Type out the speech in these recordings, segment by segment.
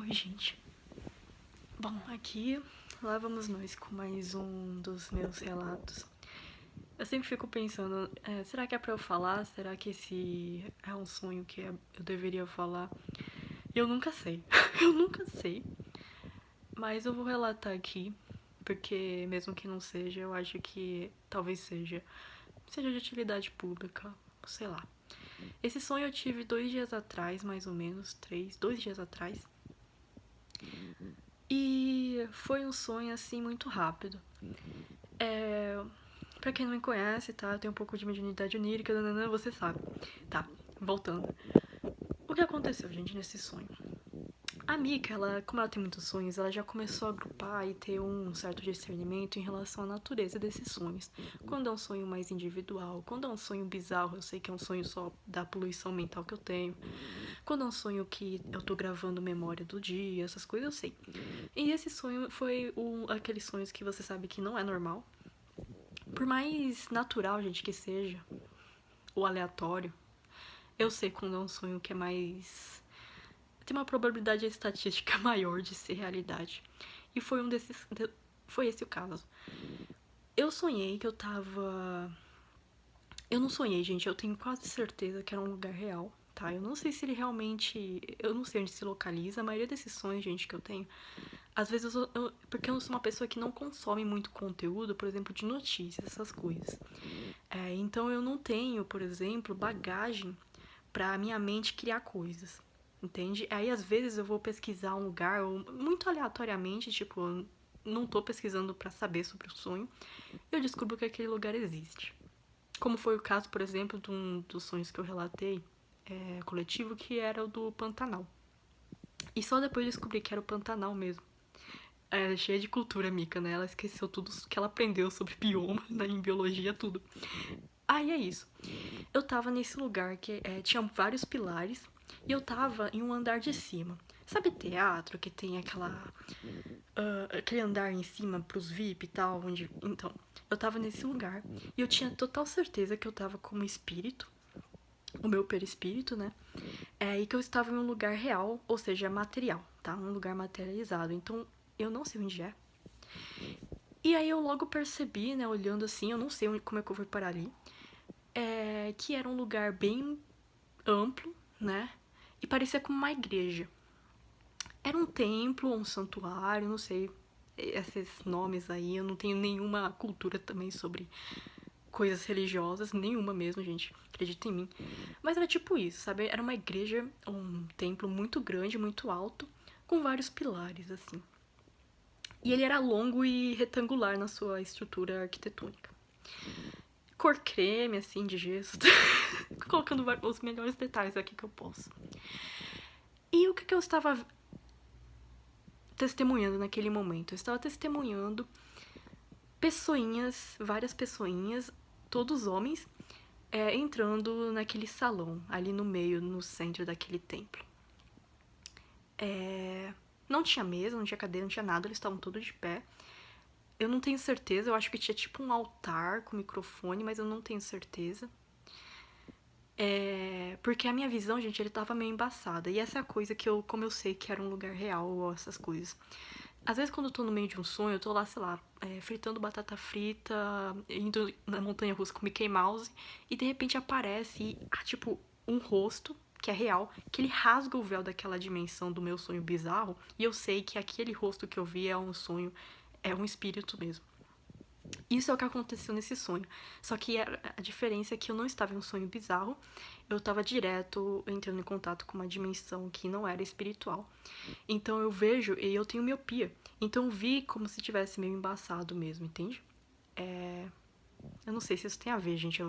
Oi, gente. Bom, aqui lá vamos nós com mais um dos meus relatos. Eu sempre fico pensando, será que é pra eu falar? Será que esse é um sonho que eu deveria falar? Eu nunca sei. Eu nunca sei. Mas eu vou relatar aqui, porque mesmo que não seja, eu acho que talvez seja de utilidade pública, sei lá. Esse sonho eu tive 2 dias atrás, mais ou menos, 2 dias atrás. E foi um sonho, assim, muito rápido. Pra quem não me conhece, tá? Eu tenho um pouco de mediunidade onírica, você sabe. Tá, voltando. O que aconteceu, gente, nesse sonho? A Mika, como ela tem muitos sonhos, ela já começou a agrupar e ter um certo discernimento em relação à natureza desses sonhos. Quando é um sonho mais individual, quando é um sonho bizarro, eu sei que é um sonho só da poluição mental que eu tenho. Quando é um sonho que eu tô gravando memória do dia, essas coisas eu sei. E esse sonho foi aqueles sonhos que você sabe que não é normal. Por mais natural, gente, que seja, ou aleatório, eu sei quando é um sonho que é mais... tem uma probabilidade estatística maior de ser realidade. E foi foi esse o caso. Eu sonhei que eu tava... Eu não sonhei, gente, eu tenho quase certeza que era um lugar real, tá? Eu não sei se ele realmente... eu não sei onde se localiza. A maioria desses sonhos, gente, que eu tenho... às vezes porque eu sou uma pessoa que não consome muito conteúdo, por exemplo, de notícias, essas coisas. Então eu não tenho, por exemplo, bagagem pra minha mente criar coisas, entende? Aí às vezes eu vou pesquisar um lugar, muito aleatoriamente, tipo, não tô pesquisando pra saber sobre o sonho, eu descubro que aquele lugar existe. Como foi o caso, por exemplo, de um dos sonhos que eu relatei, coletivo, que era o do Pantanal. E só depois eu descobri que era o Pantanal mesmo. É cheia de cultura, Mika, né? Ela esqueceu tudo que ela aprendeu sobre bioma, né, em biologia, tudo. Aí é isso. Eu tava nesse lugar que tinha vários pilares e eu tava em um andar de cima. Sabe teatro que tem aquele andar em cima pros VIP e tal, onde... Então, eu tava nesse lugar e eu tinha total certeza que eu tava como espírito, o meu perispírito, né? E que eu estava em um lugar real, ou seja, material, tá? Um lugar materializado. Então, eu não sei onde é. E aí eu logo percebi, né, olhando assim, eu não sei como é que eu fui parar ali, que era um lugar bem amplo, né? E parecia como uma igreja. Era um templo, um santuário, não sei esses nomes aí. Eu não tenho nenhuma cultura também sobre coisas religiosas, nenhuma mesmo, gente. Acredita em mim. Mas era tipo isso, sabe? Era uma igreja, um templo muito grande, muito alto, com vários pilares, assim. E ele era longo e retangular na sua estrutura arquitetônica. Cor creme, assim, de gesso. Colocando os melhores detalhes aqui que eu posso. E o que eu estava testemunhando naquele momento? Eu estava testemunhando pessoinhas, várias pessoinhas, todos homens, entrando naquele salão, ali no meio, no centro daquele templo. Não tinha mesa, não tinha cadeira, não tinha nada, eles estavam todos de pé. Eu não tenho certeza, eu acho que tinha tipo um altar com microfone, mas eu não tenho certeza. Porque a minha visão, gente, ele tava meio embaçada. E essa é a coisa que como eu sei que era um lugar real ou essas coisas. Às vezes quando eu tô no meio de um sonho, eu tô lá, sei lá, fritando batata frita, indo na montanha russa com Mickey Mouse, e de repente aparece, tipo, um rosto, que é real, que ele rasga o véu daquela dimensão do meu sonho bizarro, e eu sei que aquele rosto que eu vi é um sonho, é um espírito mesmo. Isso é o que aconteceu nesse sonho. Só que a diferença é que eu não estava em um sonho bizarro, eu estava direto entrando em contato com uma dimensão que não era espiritual. Então eu vejo e eu tenho miopia. Então eu vi como se tivesse meio embaçado mesmo, entende? Eu não sei se isso tem a ver, gente.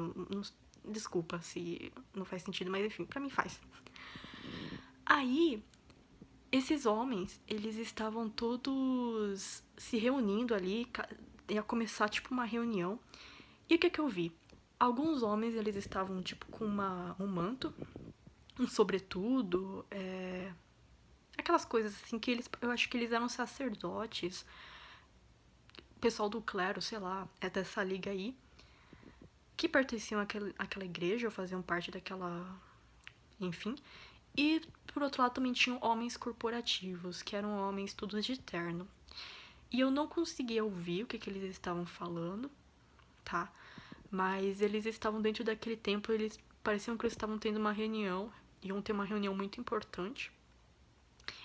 Desculpa se não faz sentido, mas enfim, pra mim faz. Aí, esses homens, eles estavam todos se reunindo ali, ia começar tipo uma reunião. E o que eu vi? Alguns homens, eles estavam tipo com um manto, um sobretudo, aquelas coisas assim que eu acho que eles eram sacerdotes, pessoal do clero, sei lá, dessa liga aí, que pertenciam àquela igreja ou faziam parte daquela, enfim. E, por outro lado, também tinham homens corporativos, que eram homens todos de terno. E eu não conseguia ouvir o que eles estavam falando, tá? Mas eles estavam dentro daquele templo, eles pareciam que eles estavam tendo uma reunião, iam ter uma reunião muito importante.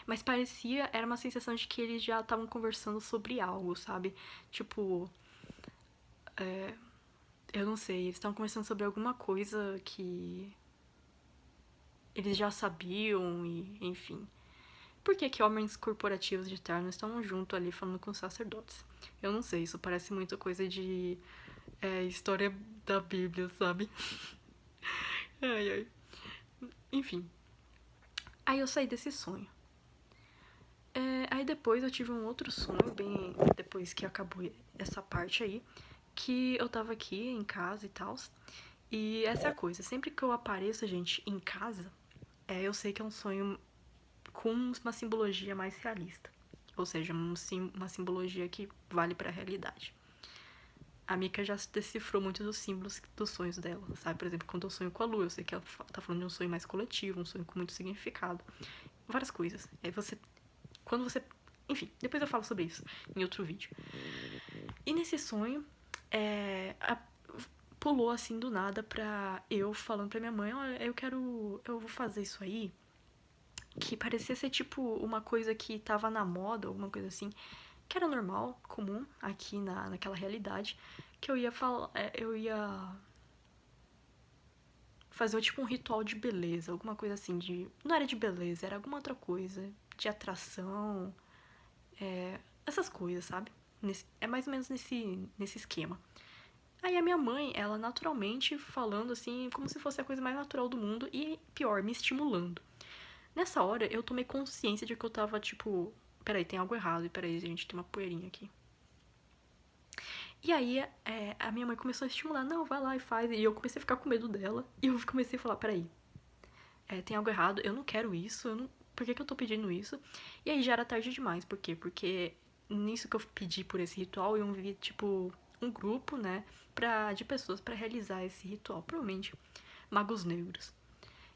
Mas parecia, era uma sensação de que eles já estavam conversando sobre algo, sabe? Tipo, eu não sei, eles estavam conversando sobre alguma coisa que eles já sabiam e, enfim. Por que que homens corporativos de terno estavam junto ali falando com os sacerdotes? Eu não sei, isso parece muito coisa de história da Bíblia, sabe? Ai, ai. Enfim. Aí eu saí desse sonho. Aí depois eu tive um outro sonho, bem depois que acabou essa parte aí, que eu tava aqui em casa e tal. E essa é a coisa, sempre que eu apareço, gente, em casa, eu sei que é um sonho com uma simbologia mais realista. Ou seja, uma simbologia que vale pra realidade. A Mika já decifrou muito dos símbolos dos sonhos dela, sabe? Por exemplo, quando eu sonho com a lua, eu sei que ela tá falando de um sonho mais coletivo, um sonho com muito significado. Várias coisas. Aí você... Quando você... Enfim, depois eu falo sobre isso em outro vídeo. E nesse sonho, pulou assim do nada pra eu falando pra minha mãe, olha, eu vou fazer isso aí, que parecia ser tipo uma coisa que tava na moda, alguma coisa assim, que era normal, comum aqui naquela realidade, que eu ia falar, eu ia fazer tipo um ritual de beleza, alguma coisa assim, não era de beleza, era alguma outra coisa, de atração, essas coisas, sabe? É mais ou menos nesse esquema. Aí a minha mãe, ela naturalmente falando assim, como se fosse a coisa mais natural do mundo e, pior, me estimulando. Nessa hora, eu tomei consciência de que eu tava, tipo... Peraí, tem algo errado. E peraí, gente, tem uma poeirinha aqui. E aí, a minha mãe começou a estimular. Não, vai lá e faz. E eu comecei a ficar com medo dela. E eu comecei a falar, peraí, tem algo errado. Eu não quero isso. Por que eu tô pedindo isso? E aí já era tarde demais. Por quê? Porque nisso que eu pedi por esse ritual, eu vi, tipo, um grupo, né, de pessoas pra realizar esse ritual. Provavelmente magos negros.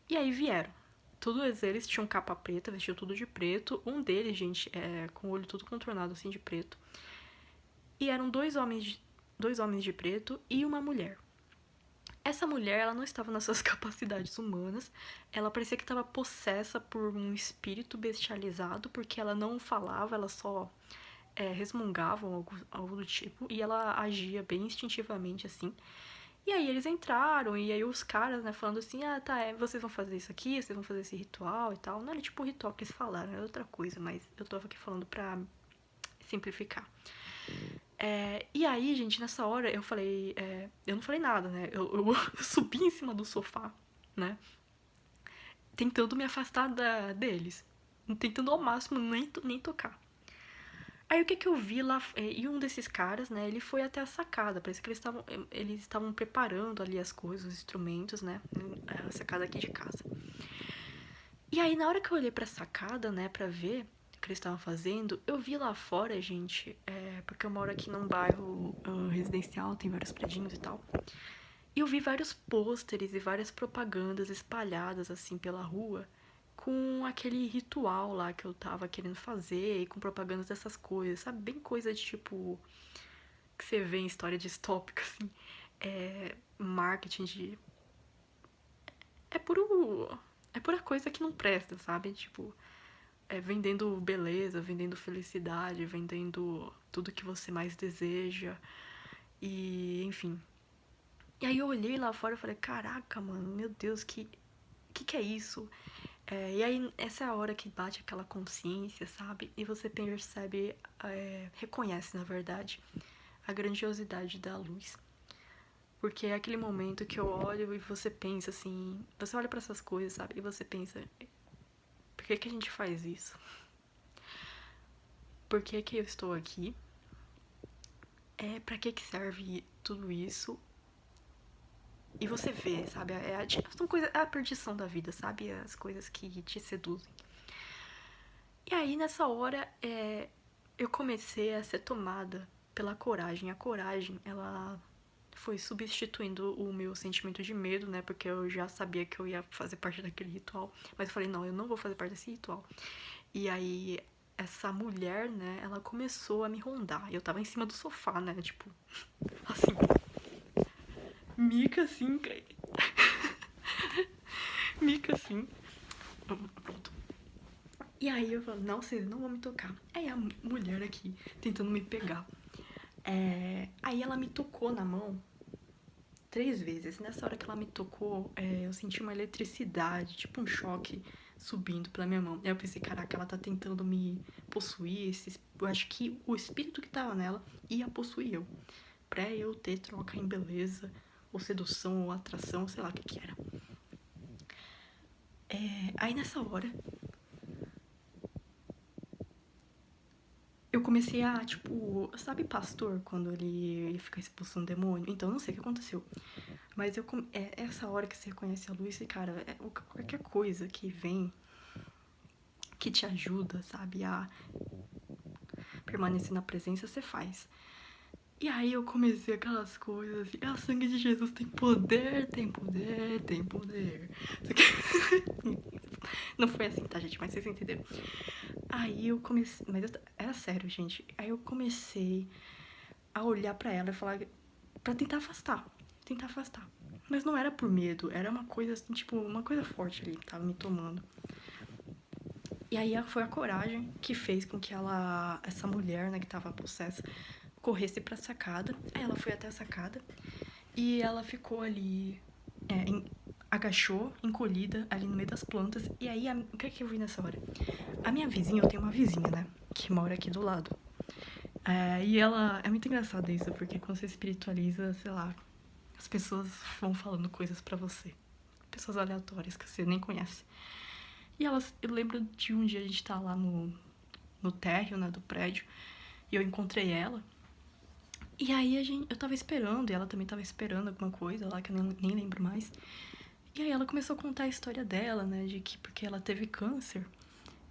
E aí vieram. Todos eles tinham capa preta, vestiam tudo de preto. Um deles, gente, com o olho todo contornado assim de preto. E eram dois homens de preto e uma mulher. Essa mulher, ela não estava nas suas capacidades humanas. Ela parecia que estava possessa por um espírito bestializado, porque ela não falava, ela só resmungava algo do tipo. E ela agia bem instintivamente, assim. E aí eles entraram, e aí os caras, né, falando assim, tá, vocês vão fazer isso aqui, vocês vão fazer esse ritual e tal. Não era tipo o ritual que eles falaram, era outra coisa, mas eu tava aqui falando pra simplificar. E aí, gente, nessa hora eu falei, eu não falei nada, né, eu subi em cima do sofá, né, tentando me afastar deles, tentando ao máximo nem tocar. Aí o que eu vi lá, e um desses caras, né, ele foi até a sacada, parece que eles estavam preparando ali as coisas, os instrumentos, né, a sacada aqui de casa. E aí na hora que eu olhei pra sacada, né, pra ver o que eles estavam fazendo, eu vi lá fora, gente, porque eu moro aqui num bairro residencial, tem vários predinhos e tal, e eu vi vários pôsteres e várias propagandas espalhadas assim pela rua, com aquele ritual lá que eu tava querendo fazer, e com propagandas dessas coisas, sabe? Bem coisa de tipo. Que você vê em história distópica, assim. Marketing de. É puro. É pura coisa que não presta, sabe? Tipo. Vendendo beleza, vendendo felicidade, vendendo tudo que você mais deseja. E, enfim. E aí eu olhei lá fora e falei, caraca, mano, meu Deus, que é isso? E aí, essa é a hora que bate aquela consciência, sabe? E você percebe, reconhece, na verdade, a grandiosidade da luz. Porque é aquele momento que eu olho e você pensa assim... Você olha pra essas coisas, sabe? E você pensa... Por que a gente faz isso? Por que eu estou aqui? Pra que serve tudo isso? E você vê, sabe? São coisas, é a perdição da vida, sabe? As coisas que te seduzem. E aí, nessa hora, eu comecei a ser tomada pela coragem. A coragem, ela foi substituindo o meu sentimento de medo, né? Porque eu já sabia que eu ia fazer parte daquele ritual. Mas eu falei, não, eu não vou fazer parte desse ritual. E aí, essa mulher, né, ela começou a me rondar. Eu tava em cima do sofá, né? Tipo, assim. Mica assim, mica assim. Pronto. E aí eu falo, não, vocês não vão me tocar. Aí a mulher aqui tentando me pegar. Aí ela me tocou na mão 3 vezes. Nessa hora que ela me tocou, eu senti uma eletricidade, tipo um choque subindo pela minha mão. Aí eu pensei, caraca, ela tá tentando me possuir. Eu acho que o espírito que tava nela ia possuir eu. Pra eu ter troca em beleza, ou sedução, ou atração, sei lá o que era. Aí nessa hora, eu comecei a, tipo, sabe pastor, quando ele fica expulsando demônio? Então, eu não sei o que aconteceu. Mas essa hora que você reconhece a luz, e, cara, qualquer coisa que vem, que te ajuda, sabe, a permanecer na presença, você faz. E aí eu comecei aquelas coisas assim, o sangue de Jesus tem poder, tem poder, tem poder. Não foi assim, tá, gente? Mas vocês entenderam. Aí eu comecei, mas era sério, gente. Aí eu comecei a olhar pra ela e falar, pra tentar afastar. Mas não era por medo, era uma coisa assim, tipo, uma coisa forte ali que tava me tomando. E aí foi a coragem que fez com que essa mulher, né, que tava possessa, corresse pra sacada. Aí ela foi até a sacada e ela ficou ali, agachou, encolhida, ali no meio das plantas. E aí, o que eu vi nessa hora? A minha vizinha, eu tenho uma vizinha, né, que mora aqui do lado. E ela, é muito engraçado isso, porque quando você espiritualiza, sei lá, as pessoas vão falando coisas pra você. Pessoas aleatórias que você nem conhece. E eu lembro de um dia a gente tá lá no térreo, né, do prédio, e eu encontrei ela. E aí eu tava esperando, e ela também tava esperando alguma coisa lá, que eu nem lembro mais. E aí ela começou a contar a história dela, né, de que porque ela teve câncer.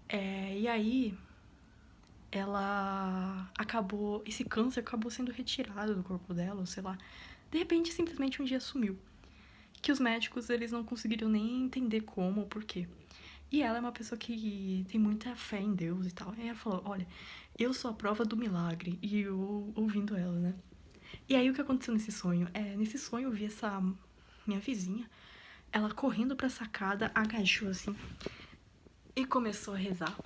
E aí esse câncer acabou sendo retirado do corpo dela, ou sei lá. De repente, simplesmente um dia sumiu. Que os médicos, eles não conseguiram nem entender como ou por quê. E ela é uma pessoa que tem muita fé em Deus e tal. E ela falou, olha, eu sou a prova do milagre. E eu ouvindo ela, né? E aí o que aconteceu nesse sonho? Nesse sonho eu vi essa minha vizinha, ela correndo pra sacada, agachou assim, e começou a rezar.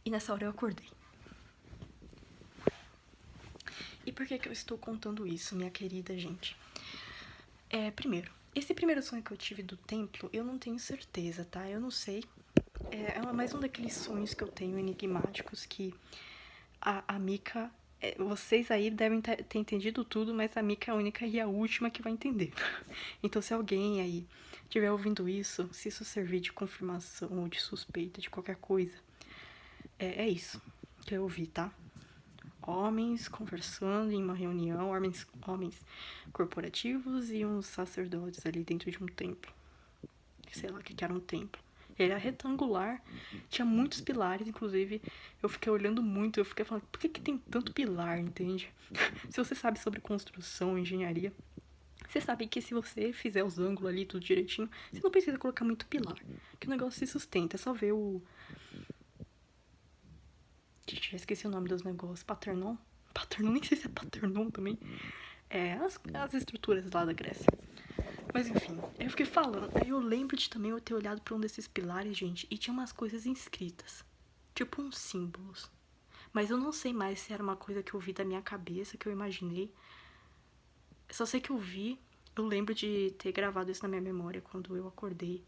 E nessa hora eu acordei. E por que eu estou contando isso, minha querida gente? Primeiro, esse primeiro sonho que eu tive do templo, eu não tenho certeza, tá? Eu não sei. É mais um daqueles sonhos que eu tenho enigmáticos que a Mika... vocês aí devem ter entendido tudo, mas a Mika é a única e a última que vai entender. Então, se alguém aí estiver ouvindo isso, se isso servir de confirmação ou de suspeita de qualquer coisa, é isso que eu ouvi, tá? Homens conversando em uma reunião, homens corporativos e uns sacerdotes ali dentro de um templo. Sei lá o que era um templo. Ele era retangular, tinha muitos pilares, inclusive eu fiquei olhando muito, eu fiquei falando, por que tem tanto pilar, entende? Se você sabe sobre construção, engenharia, você sabe que se você fizer os ângulos ali tudo direitinho, você não precisa colocar muito pilar, que o negócio se sustenta, é só ver o... Gente, já esqueci o nome dos negócios, Paternon, nem sei se é Paternon também, as estruturas lá da Grécia. Mas enfim, aí eu fiquei falando. Aí eu lembro de também eu ter olhado pra um desses pilares, gente, e tinha umas coisas inscritas. Tipo uns símbolos. Mas eu não sei mais se era uma coisa que eu vi da minha cabeça, que eu imaginei. Só sei que eu lembro de ter gravado isso na minha memória quando eu acordei.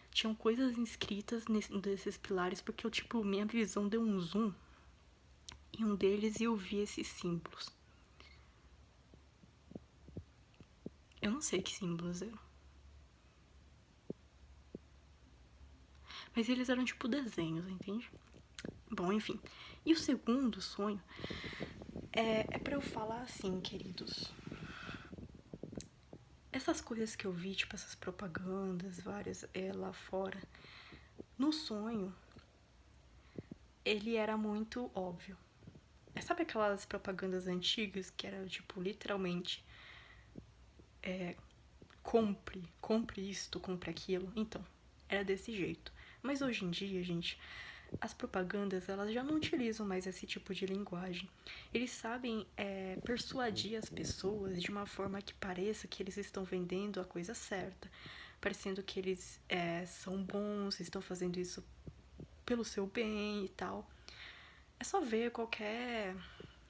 Tinham coisas inscritas nesses pilares, porque minha visão deu um zoom em um deles e eu vi esses símbolos. Eu não sei que símbolos eram. Mas eles eram tipo desenhos, entende? Bom, enfim. E o segundo sonho é pra eu falar assim, queridos. Essas coisas que eu vi, tipo essas propagandas várias lá fora, no sonho, ele era muito óbvio. Sabe aquelas propagandas antigas que era tipo literalmente compre isto, compre aquilo. Então, era desse jeito. Mas hoje em dia, gente, as propagandas, elas já não utilizam mais esse tipo de linguagem. Eles sabem persuadir as pessoas de uma forma que pareça que eles estão vendendo a coisa certa. Parecendo que eles são bons, estão fazendo isso pelo seu bem e tal. É só ver qualquer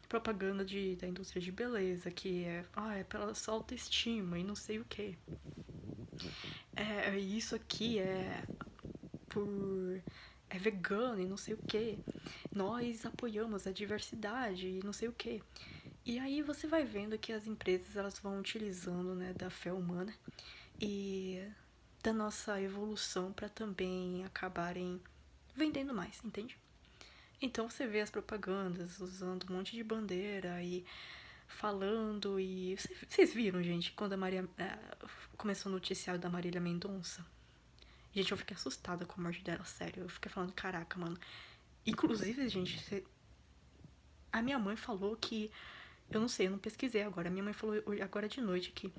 propaganda da indústria de beleza, que é pela sua autoestima e não sei o que. Isso aqui é vegano e não sei o que. Nós apoiamos a diversidade e não sei o que. E aí você vai vendo que as empresas elas vão utilizando, né, da fé humana e da nossa evolução para também acabarem vendendo mais, entende? Então você vê as propagandas usando um monte de bandeira e falando e... Vocês viram, gente, quando a Maria... começou o noticiário da Marília Mendonça? Gente, eu fiquei assustada com a morte dela, sério. Eu fiquei falando, caraca, mano. Inclusive, gente, a minha mãe falou que... Eu não sei, eu não pesquisei agora. A minha mãe falou agora de noite que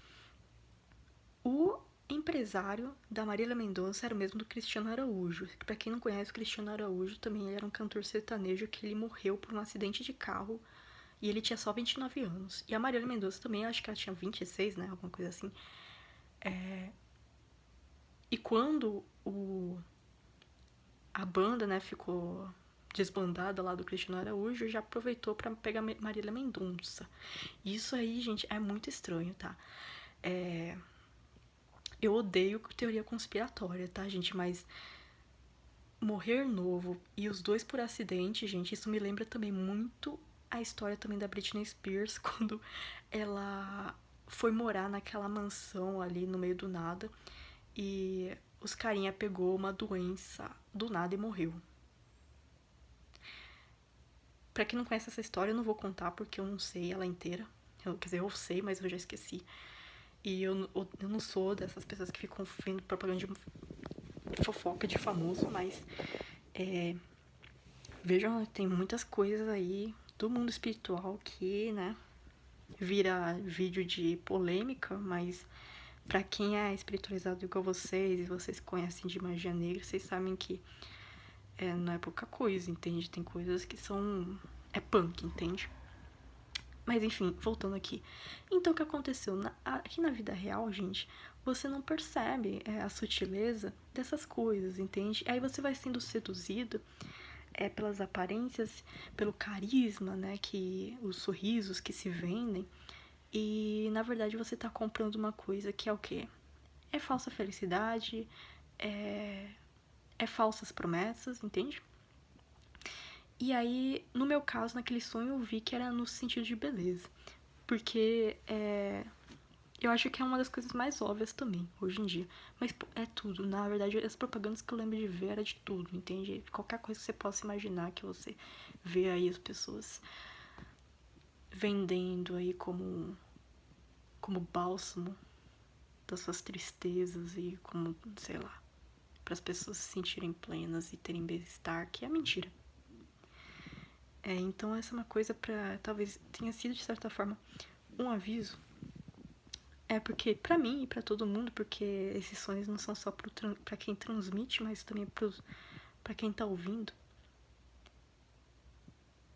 o empresário da Marília Mendonça era o mesmo do Cristiano Araújo. Pra quem não conhece, o Cristiano Araújo também ele era um cantor sertanejo que ele morreu por um acidente de carro e ele tinha só 29 anos. E a Marília Mendonça também, acho que ela tinha 26, né? Alguma coisa assim. E quando a banda, né, ficou desbandada lá do Cristiano Araújo, já aproveitou pra pegar Marília Mendonça. Isso aí, gente, é muito estranho, tá? Eu odeio teoria conspiratória, tá, gente? Mas morrer novo e os dois por acidente, gente, isso me lembra também muito a história também da Britney Spears, quando ela foi morar naquela mansão ali no meio do nada e os carinha pegou uma doença do nada e morreu. Pra quem não conhece essa história, eu não vou contar porque eu não sei ela inteira. Quer dizer, eu sei, mas eu já esqueci. E eu não sou dessas pessoas que ficam vendo propaganda de fofoca de famoso, mas vejam, tem muitas coisas aí do mundo espiritual que, né, vira vídeo de polêmica, mas pra quem é espiritualizado igual vocês e vocês conhecem de magia negra, vocês sabem que não é pouca coisa, entende? Tem coisas que são... é punk, entende? Mas enfim, voltando aqui. Então o que aconteceu? Aqui na vida real, gente, você não percebe a sutileza dessas coisas, entende? Aí você vai sendo seduzido pelas aparências, pelo carisma, né? Os sorrisos que se vendem. E na verdade você tá comprando uma coisa que é o quê? É falsa felicidade, é falsas promessas, entende? E aí, no meu caso, naquele sonho, eu vi que era no sentido de beleza. Porque eu acho que é uma das coisas mais óbvias também, hoje em dia. Mas é tudo. Na verdade, as propagandas que eu lembro de ver era de tudo, entende? Qualquer coisa que você possa imaginar que você vê aí as pessoas vendendo aí como bálsamo das suas tristezas e como, sei lá, para as pessoas se sentirem plenas e terem bem-estar, que é mentira. Então essa é uma coisa pra... talvez tenha sido, de certa forma, um aviso. Porque pra mim e pra todo mundo, porque esses sonhos não são só pra quem transmite, mas também pra quem tá ouvindo.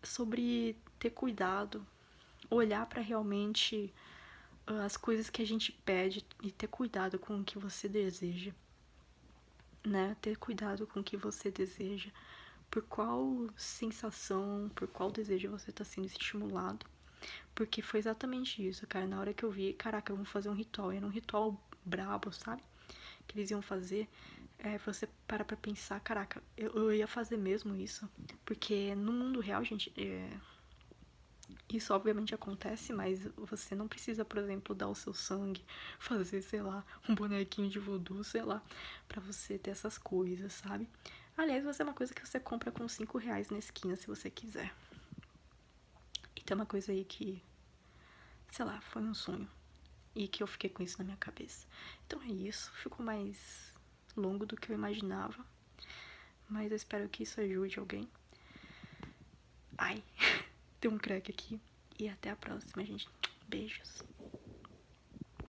Sobre ter cuidado, olhar pra realmente as coisas que a gente pede e ter cuidado com o que você deseja. Né? Ter cuidado com o que você deseja. Por qual sensação, por qual desejo você tá sendo estimulado. Porque foi exatamente isso, cara. Na hora que eu vi, caraca, vamos fazer um ritual. Era um ritual brabo, sabe? Que eles iam fazer. Você para pra pensar, caraca, eu ia fazer mesmo isso. Porque no mundo real, gente, isso obviamente acontece, mas você não precisa, por exemplo, dar o seu sangue, fazer, sei lá, um bonequinho de voodoo, sei lá, pra você ter essas coisas, sabe? Aliás, vai ser uma coisa que você compra com 5 reais na esquina, se você quiser. E tem uma coisa aí que, sei lá, foi um sonho. E que eu fiquei com isso na minha cabeça. Então é isso, ficou mais longo do que eu imaginava. Mas eu espero que isso ajude alguém. Ai, deu um crack aqui. E até a próxima, gente. Beijos.